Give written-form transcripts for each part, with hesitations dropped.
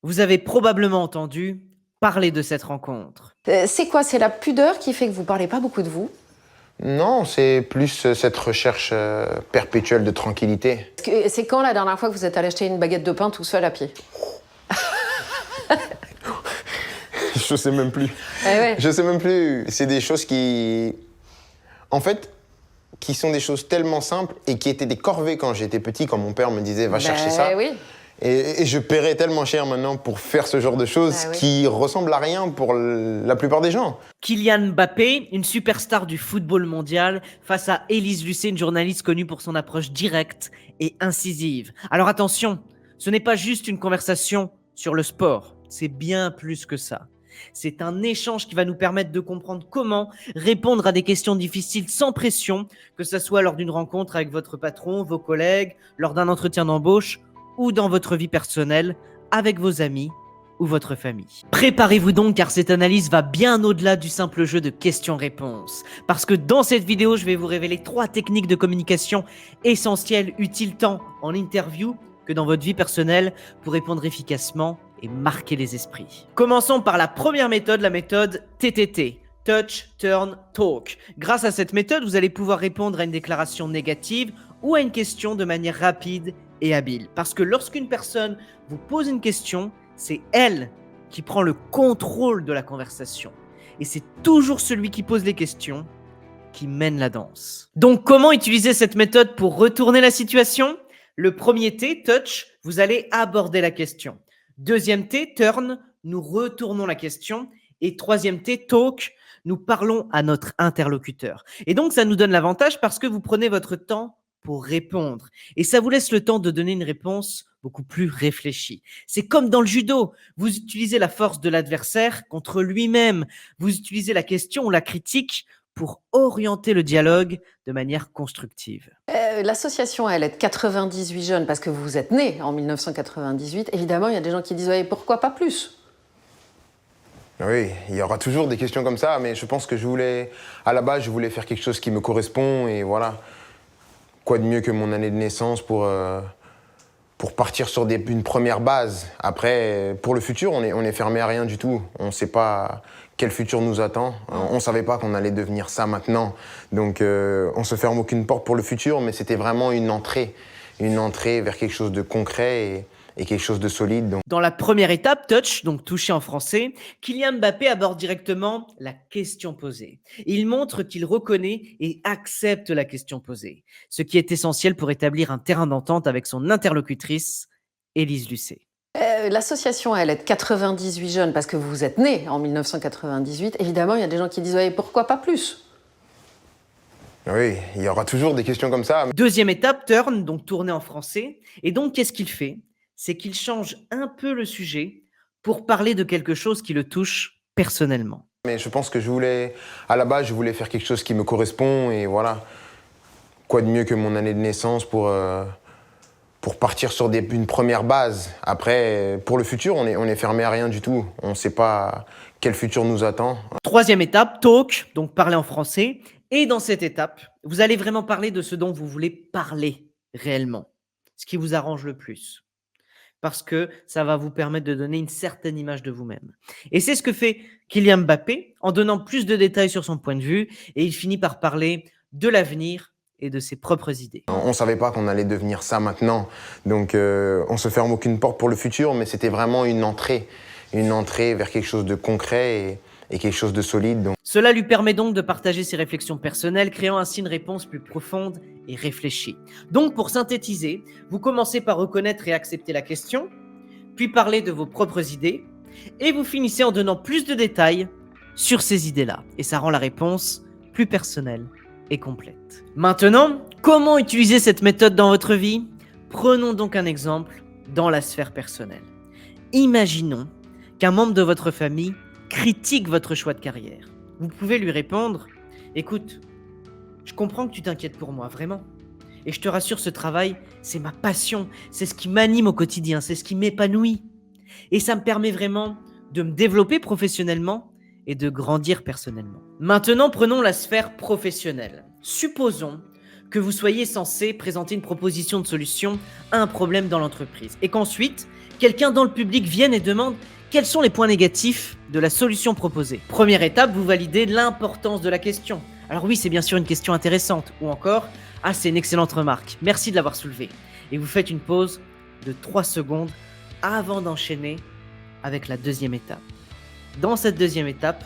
Vous avez probablement entendu parler de cette rencontre. C'est quoi? C'est la pudeur qui fait que vous parlez pas beaucoup de vous? Non, c'est plus cette recherche perpétuelle de tranquillité. C'est quand la dernière fois que vous êtes allé acheter une baguette de pain tout seul à pied? Je sais même plus. Ouais. Je sais même plus. C'est des choses qui... En fait, qui sont des choses tellement simples et qui étaient des corvées quand j'étais petit, quand mon père me disait « va chercher ça ». Oui. Et je paierais tellement cher maintenant pour faire ce genre de choses qui ressemblent à rien pour la plupart des gens. Kylian Mbappé, une superstar du football mondial, face à Élise Lucet, une journaliste connue pour son approche directe et incisive. Alors attention, ce n'est pas juste une conversation sur le sport, c'est bien plus que ça. C'est un échange qui va nous permettre de comprendre comment répondre à des questions difficiles sans pression, que ce soit lors d'une rencontre avec votre patron, vos collègues, lors d'un entretien d'embauche ou dans votre vie personnelle, avec vos amis ou votre famille. Préparez-vous donc car cette analyse va bien au-delà du simple jeu de questions-réponses. Parce que dans cette vidéo, je vais vous révéler 3 techniques de communication essentielles, utiles tant en interview que dans votre vie personnelle pour répondre efficacement et marquer les esprits. Commençons par la première méthode, la méthode TTT. Touch, Turn, Talk. Grâce à cette méthode, vous allez pouvoir répondre à une déclaration négative ou à une question de manière rapide et habile. Parce que lorsqu'une personne vous pose une question, c'est elle qui prend le contrôle de la conversation. Et c'est toujours celui qui pose les questions qui mène la danse. Donc, comment utiliser cette méthode pour retourner la situation? Le premier T, Touch, vous allez aborder la question. Deuxième T, Turn, nous retournons la question. Et troisième T, Talk, nous parlons à notre interlocuteur. Et donc, ça nous donne l'avantage parce que vous prenez votre temps pour répondre. Et ça vous laisse le temps de donner une réponse beaucoup plus réfléchie. C'est comme dans le judo. Vous utilisez la force de l'adversaire contre lui-même. Vous utilisez la question ou la critique pour orienter le dialogue de manière constructive. L'association, elle aide 98 jeunes parce que vous êtes né en 1998. Évidemment, il y a des gens qui disent ouais, pourquoi pas plus? Oui, il y aura toujours des questions comme ça, mais je pense que à la base, je voulais faire quelque chose qui me correspond et voilà. Quoi de mieux que mon année de naissance pour partir sur une première base. Après, pour le futur, on est fermé à rien du tout. On ne sait pas quel futur nous attend. On ne savait pas qu'on allait devenir ça maintenant. Donc, on ne se ferme aucune porte pour le futur, mais c'était vraiment une entrée vers quelque chose de concret et quelque chose de solide. Donc. Dans la première étape, touch, donc toucher en français, Kylian Mbappé aborde directement la question posée. Il montre qu'il reconnaît et accepte la question posée, ce qui est essentiel pour établir un terrain d'entente avec son interlocutrice, Élise Lucet. L'association, elle aide 98 jeunes parce que vous êtes né en 1998. Évidemment, il y a des gens qui disent ouais, pourquoi pas plus? Oui, il y aura toujours des questions comme ça. Deuxième étape, turn, donc tourner en français. Et donc, qu'est-ce qu'il fait? C'est qu'il change un peu le sujet pour parler de quelque chose qui le touche personnellement. Mais je pense que à la base, je voulais faire quelque chose qui me correspond et voilà. Quoi de mieux que mon année de naissance pour partir sur une première base. Après, pour le futur, on est fermé à rien du tout. On ne sait pas quel futur nous attend. Troisième étape, talk, donc parler en français. Et dans cette étape, vous allez vraiment parler de ce dont vous voulez parler réellement, ce qui vous arrange le plus. Parce que ça va vous permettre de donner une certaine image de vous-même. Et c'est ce que fait Kylian Mbappé en donnant plus de détails sur son point de vue et il finit par parler de l'avenir et de ses propres idées. On ne savait pas qu'on allait devenir ça maintenant. Donc on ne se ferme aucune porte pour le futur, mais c'était vraiment une entrée vers quelque chose de concret et quelque chose de solide. Donc. Cela lui permet donc de partager ses réflexions personnelles, créant ainsi une réponse plus profonde et réfléchie. Donc pour synthétiser, vous commencez par reconnaître et accepter la question, puis parler de vos propres idées, et vous finissez en donnant plus de détails sur ces idées-là. Et ça rend la réponse plus personnelle et complète. Maintenant, comment utiliser cette méthode dans votre vie? Prenons donc un exemple dans la sphère personnelle. Imaginons qu'un membre de votre famille critique votre choix de carrière. Vous pouvez lui répondre « Écoute, je comprends que tu t'inquiètes pour moi, vraiment. Et je te rassure, ce travail, c'est ma passion, c'est ce qui m'anime au quotidien, c'est ce qui m'épanouit. Et ça me permet vraiment de me développer professionnellement et de grandir personnellement. » Maintenant, prenons la sphère professionnelle. Supposons que vous soyez censé présenter une proposition de solution à un problème dans l'entreprise et qu'ensuite, quelqu'un dans le public vienne et demande quels sont les points négatifs de la solution proposée. Première étape, vous validez l'importance de la question. Alors oui, c'est bien sûr une question intéressante ou encore « Ah, c'est une excellente remarque, merci de l'avoir soulevée » et vous faites une pause de 3 secondes avant d'enchaîner avec la deuxième étape. Dans cette deuxième étape,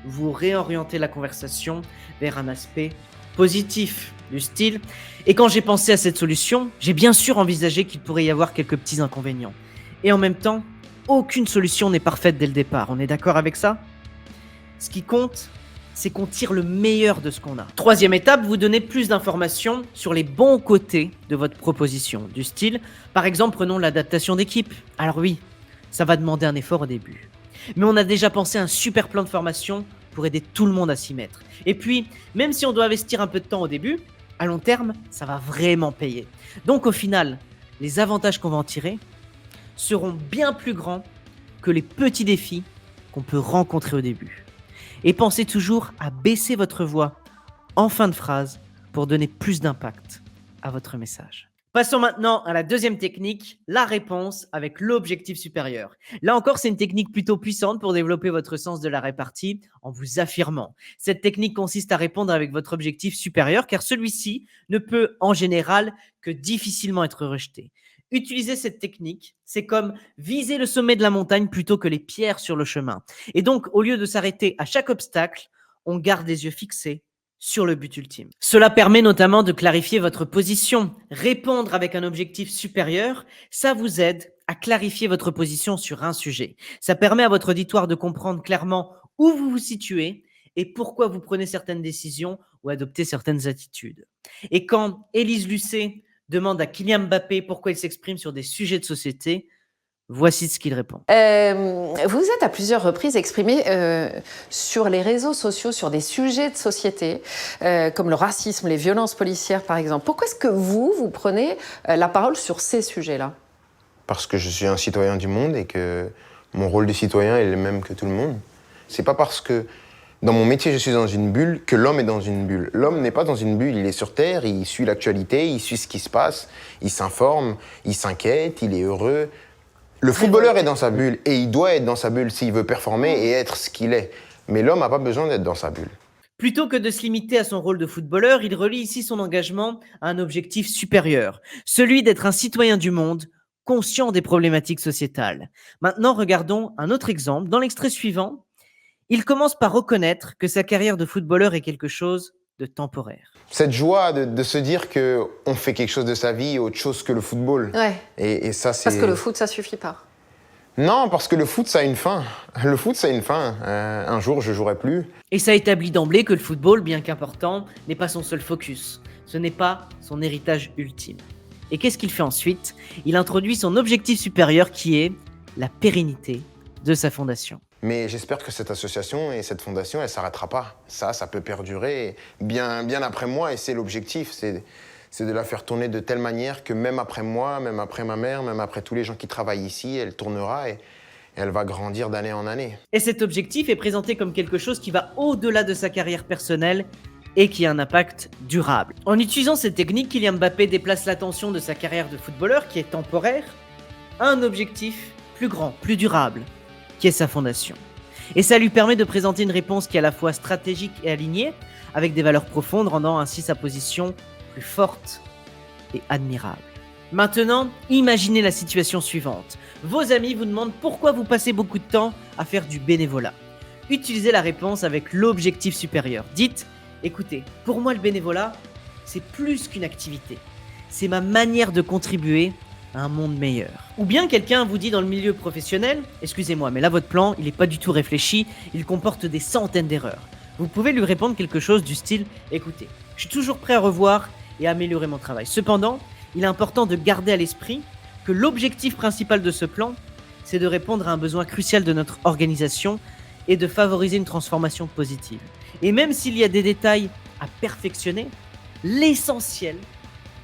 vous réorientez la conversation vers un aspect positif du style « Et quand j'ai pensé à cette solution, j'ai bien sûr envisagé qu'il pourrait y avoir quelques petits inconvénients. Et en même temps, aucune solution n'est parfaite dès le départ, on est d'accord avec ça ? Ce qui compte, c'est qu'on tire le meilleur de ce qu'on a. Troisième étape, vous donnez plus d'informations sur les bons côtés de votre proposition, du style, par exemple, prenons l'adaptation d'équipe. Alors oui, ça va demander un effort au début. Mais on a déjà pensé à un super plan de formation pour aider tout le monde à s'y mettre. Et puis, même si on doit investir un peu de temps au début, à long terme, ça va vraiment payer. Donc au final, les avantages qu'on va en tirer seront bien plus grands que les petits défis qu'on peut rencontrer au début. Et pensez toujours à baisser votre voix en fin de phrase pour donner plus d'impact à votre message. Passons maintenant à la deuxième technique, la réponse avec l'objectif supérieur. Là encore, c'est une technique plutôt puissante pour développer votre sens de la répartie en vous affirmant. Cette technique consiste à répondre avec votre objectif supérieur car celui-ci ne peut en général que difficilement être rejeté. Utiliser cette technique, c'est comme viser le sommet de la montagne plutôt que les pierres sur le chemin. Et donc, au lieu de s'arrêter à chaque obstacle, on garde les yeux fixés sur le but ultime. Cela permet notamment de clarifier votre position. Répondre avec un objectif supérieur, ça vous aide à clarifier votre position sur un sujet. Ça permet à votre auditoire de comprendre clairement où vous vous situez et pourquoi vous prenez certaines décisions ou adoptez certaines attitudes. Et quand Élise Lucet demande à Kylian Mbappé pourquoi il s'exprime sur des sujets de société, voici ce qu'il répond. Vous êtes à plusieurs reprises exprimé sur les réseaux sociaux sur des sujets de société, comme le racisme, les violences policières par exemple. Pourquoi est-ce que vous prenez la parole sur ces sujets-là ? Parce que je suis un citoyen du monde et que mon rôle de citoyen est le même que tout le monde. C'est pas parce que dans mon métier je suis dans une bulle que l'homme est dans une bulle. L'homme n'est pas dans une bulle, il est sur Terre, il suit l'actualité, il suit ce qui se passe, il s'informe, il s'inquiète, il est heureux. Le footballeur est dans sa bulle et il doit être dans sa bulle s'il veut performer et être ce qu'il est. Mais l'homme n'a pas besoin d'être dans sa bulle. Plutôt que de se limiter à son rôle de footballeur, il relie ici son engagement à un objectif supérieur, celui d'être un citoyen du monde, conscient des problématiques sociétales. Maintenant, regardons un autre exemple. Dans l'extrait suivant, il commence par reconnaître que sa carrière de footballeur est quelque chose de temporaire. Cette joie de se dire qu'on fait quelque chose de sa vie autre chose que le football. Ouais. Et ça, c'est... Parce que le foot, ça suffit pas. Non, parce que le foot, ça a une fin. Le foot, ça a une fin. Un jour, je jouerai plus. Et ça établit d'emblée que le football, bien qu'important, n'est pas son seul focus. Ce n'est pas son héritage ultime. Et qu'est-ce qu'il fait ensuite ? Il introduit son objectif supérieur qui est la pérennité de sa fondation. Mais j'espère que cette association et cette fondation, elle ne s'arrêtera pas. Ça peut perdurer bien après moi et c'est l'objectif. C'est de la faire tourner de telle manière que même après moi, même après ma mère, même après tous les gens qui travaillent ici, elle tournera et elle va grandir d'année en année. Et cet objectif est présenté comme quelque chose qui va au-delà de sa carrière personnelle et qui a un impact durable. En utilisant cette technique, Kylian Mbappé déplace l'attention de sa carrière de footballeur, qui est temporaire, à un objectif plus grand, plus durable, qui est sa fondation. Et ça lui permet de présenter une réponse qui est à la fois stratégique et alignée, avec des valeurs profondes, rendant ainsi sa position plus forte et admirable. Maintenant, imaginez la situation suivante. Vos amis vous demandent pourquoi vous passez beaucoup de temps à faire du bénévolat. Utilisez la réponse avec l'objectif supérieur. Dites, écoutez, pour moi le bénévolat, c'est plus qu'une activité. C'est ma manière de contribuer à un monde meilleur. Ou bien quelqu'un vous dit dans le milieu professionnel, excusez-moi, mais là votre plan, il n'est pas du tout réfléchi, il comporte des centaines d'erreurs. Vous pouvez lui répondre quelque chose du style, écoutez, je suis toujours prêt à revoir et à améliorer mon travail. Cependant, il est important de garder à l'esprit que l'objectif principal de ce plan, c'est de répondre à un besoin crucial de notre organisation et de favoriser une transformation positive. Et même s'il y a des détails à perfectionner, l'essentiel,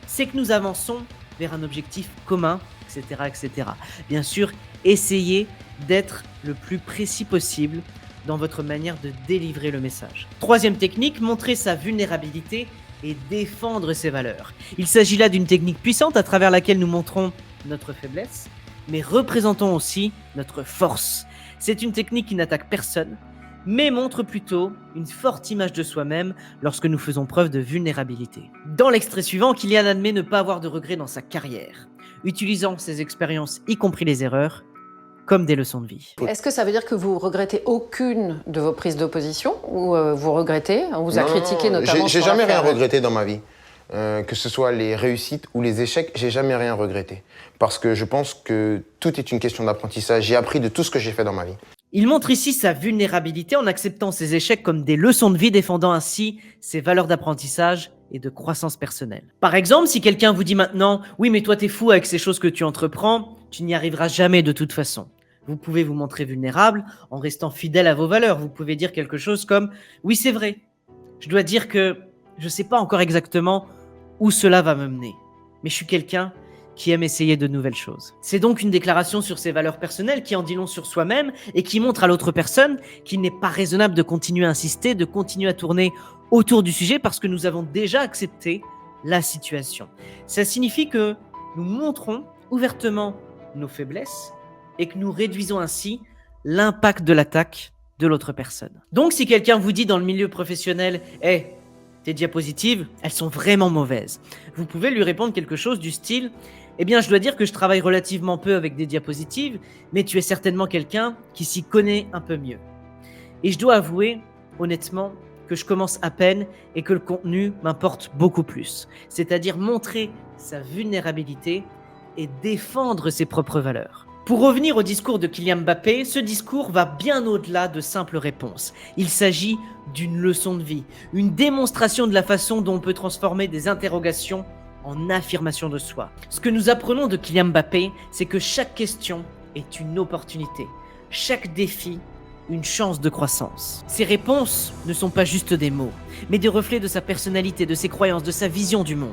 c'est que nous avançons vers un objectif commun, etc., etc. Bien sûr, essayez d'être le plus précis possible dans votre manière de délivrer le message. Troisième technique, montrer sa vulnérabilité et défendre ses valeurs. Il s'agit là d'une technique puissante à travers laquelle nous montrons notre faiblesse, mais représentons aussi notre force. C'est une technique qui n'attaque personne, mais montre plutôt une forte image de soi-même lorsque nous faisons preuve de vulnérabilité. Dans l'extrait suivant, Kylian admet ne pas avoir de regrets dans sa carrière, utilisant ses expériences, y compris les erreurs, comme des leçons de vie. Est-ce que ça veut dire que vous regrettez aucune de vos prises d'opposition ou vous regrettez? On vous a critiqué notamment. J'ai sur jamais rien l'affaire. regretté dans ma vie. Que ce soit les réussites ou les échecs, j'ai jamais rien regretté. Parce que je pense que tout est une question d'apprentissage. J'ai appris de tout ce que j'ai fait dans ma vie. Il montre ici sa vulnérabilité en acceptant ses échecs comme des leçons de vie, défendant ainsi ses valeurs d'apprentissage et de croissance personnelle. Par exemple, si quelqu'un vous dit maintenant « Oui, mais toi t'es fou avec ces choses que tu entreprends, tu n'y arriveras jamais de toute façon ». Vous pouvez vous montrer vulnérable en restant fidèle à vos valeurs. Vous pouvez dire quelque chose comme « Oui, c'est vrai, je dois dire que je ne sais pas encore exactement où cela va me mener, mais je suis quelqu'un qui aime essayer de nouvelles choses. » C'est donc une déclaration sur ses valeurs personnelles qui en dit long sur soi-même et qui montre à l'autre personne qu'il n'est pas raisonnable de continuer à insister, de continuer à tourner autour du sujet parce que nous avons déjà accepté la situation. Ça signifie que nous montrons ouvertement nos faiblesses et que nous réduisons ainsi l'impact de l'attaque de l'autre personne. Donc si quelqu'un vous dit dans le milieu professionnel « Hey, tes diapositives, elles sont vraiment mauvaises », vous pouvez lui répondre quelque chose du style « Eh bien, je dois dire que je travaille relativement peu avec des diapositives, mais tu es certainement quelqu'un qui s'y connaît un peu mieux. Et je dois avouer, honnêtement, que je commence à peine et que le contenu m'importe beaucoup plus. » C'est-à-dire montrer sa vulnérabilité et défendre ses propres valeurs. Pour revenir au discours de Kylian Mbappé, ce discours va bien au-delà de simples réponses. Il s'agit d'une leçon de vie, une démonstration de la façon dont on peut transformer des interrogations en affirmation de soi. Ce que nous apprenons de Kylian Mbappé, c'est que chaque question est une opportunité, chaque défi une chance de croissance. Ses réponses ne sont pas juste des mots, mais des reflets de sa personnalité, de ses croyances, de sa vision du monde.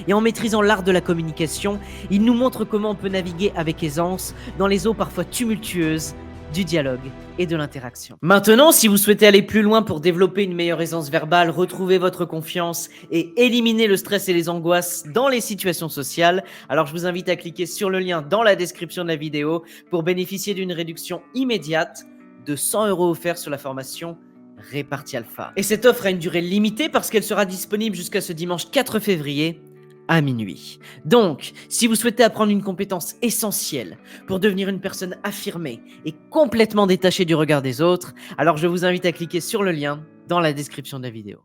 Et en maîtrisant l'art de la communication, il nous montre comment on peut naviguer avec aisance dans les eaux parfois tumultueuses du dialogue et de l'interaction. Maintenant, si vous souhaitez aller plus loin pour développer une meilleure aisance verbale, retrouver votre confiance et éliminer le stress et les angoisses dans les situations sociales, alors je vous invite à cliquer sur le lien dans la description de la vidéo pour bénéficier d'une réduction immédiate de 100 € offerts sur la formation Répartie Alpha. Et cette offre a une durée limitée parce qu'elle sera disponible jusqu'à ce dimanche 4 février à minuit. Donc, si vous souhaitez apprendre une compétence essentielle pour devenir une personne affirmée et complètement détachée du regard des autres, alors je vous invite à cliquer sur le lien dans la description de la vidéo.